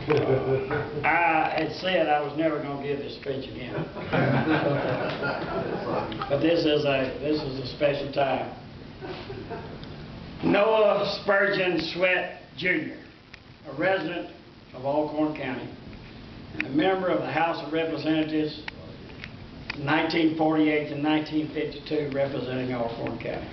I had said I was never going to give this speech again. But this is a special time. Noah Spurgeon Sweat, Jr., a resident of Alcorn County and a member of the House of Representatives 1948 to 1952, representing Alcorn County.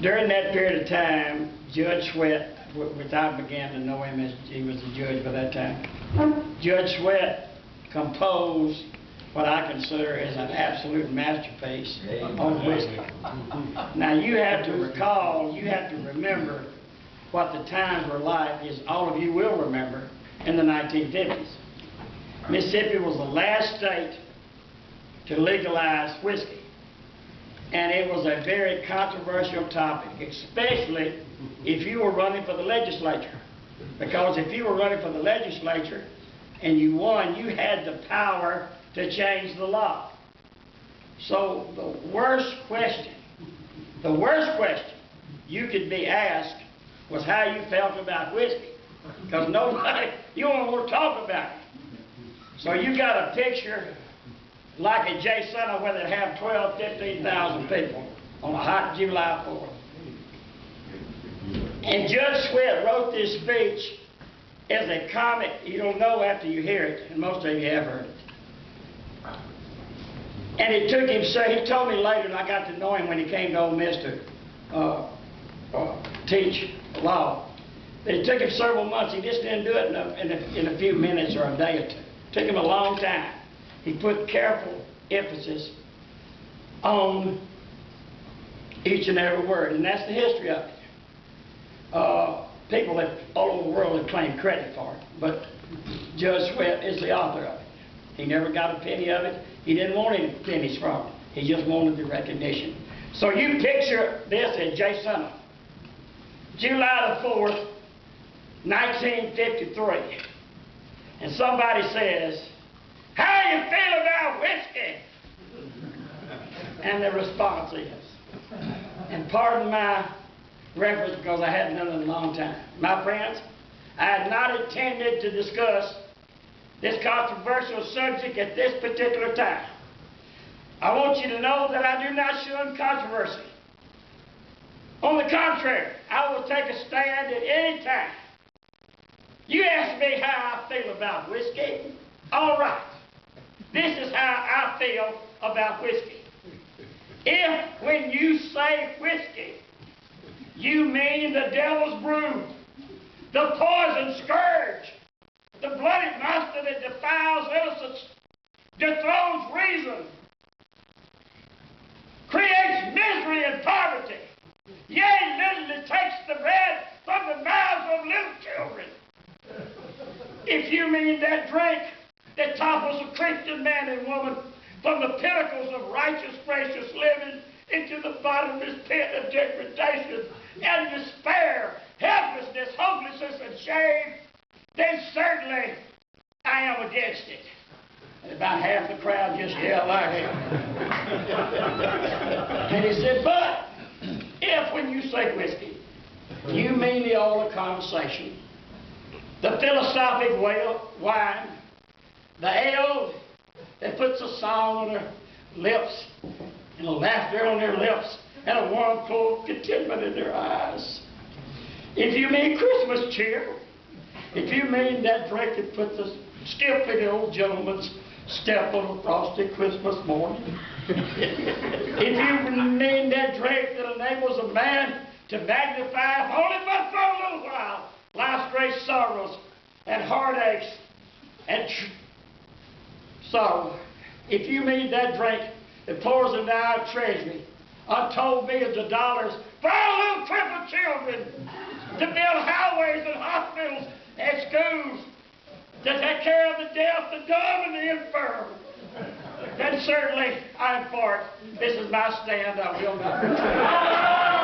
During that period of time, Judge Sweat, which I began to know him as he was the judge by that time, Judge Sweat composed what I consider as an absolute masterpiece on whiskey. Now you have to recall, you have to remember what the times were like, as all of you will remember, in the 1950s. Mississippi was the last state to legalize whiskey. And it was a very controversial topic, especially if you were running for the legislature. Because if you were running for the legislature and you won, you had the power to change the law. So the worst question you could be asked was how you felt about whiskey. Because nobody, you don't want to talk about it. So you got a picture like at J Center where they have 12, 15,000 people on a hot July 4th. And Judge Sweat wrote this speech as a comic. You don't know after you hear it, and most of you have heard it. And it took him, so he told me later, and I got to know him when he came to Ole Miss to teach law, that it took him several months. He just didn't do it in a few minutes or a day or two. It took him a long time. He put careful emphasis on each and every word, and that's the history of it. People that all over the world have claimed credit for it, but Judge Sweat is the author of it. He never got a penny of it. He didn't want any pennies from it. He just wanted the recognition. So you picture this at J Center, July the 4th, 1953, and somebody says, "How you feel about whiskey?" And the response is, and pardon my reference because I hadn't done it in a long time. My friends, I had not intended to discuss this controversial subject at this particular time. I want you to know that I do not shun controversy. On the contrary, I will take a stand at any time. You ask me how I feel about whiskey? All right. This is how I feel about whiskey. If, when you say whiskey, you mean the devil's brew, the poison scourge, the bloody monster that defiles innocence, dethrones reason, creates misery and poverty, yea, literally takes the bread from the mouths of little children. If you mean that drink that topples a Christian man and woman from the pinnacles of righteous, gracious living into the bottomless pit of degradation and despair, helplessness, hopelessness, and shame, then certainly I am against it. And about half the crowd just yelled like him. And he said, but if when you say whiskey, you mean the art of conversation, the philosophic wine, the ale that puts a song on their lips and a laughter on their lips and a warm flow of contentment in their eyes. If you mean Christmas cheer, if you mean that drink that puts a stiff in the old gentleman's step on a frosty Christmas morning, if you mean that drink that enables a man to magnify, only but for a little while, life's great sorrows and heartaches and sorrow, if you mean that drink that pours into our treasury untold millions of dollars for our little crippled children to build highways and hospitals and schools to take care of the deaf, the dumb, and the infirm, then certainly I'm for it. This is my stand. I will not retreat.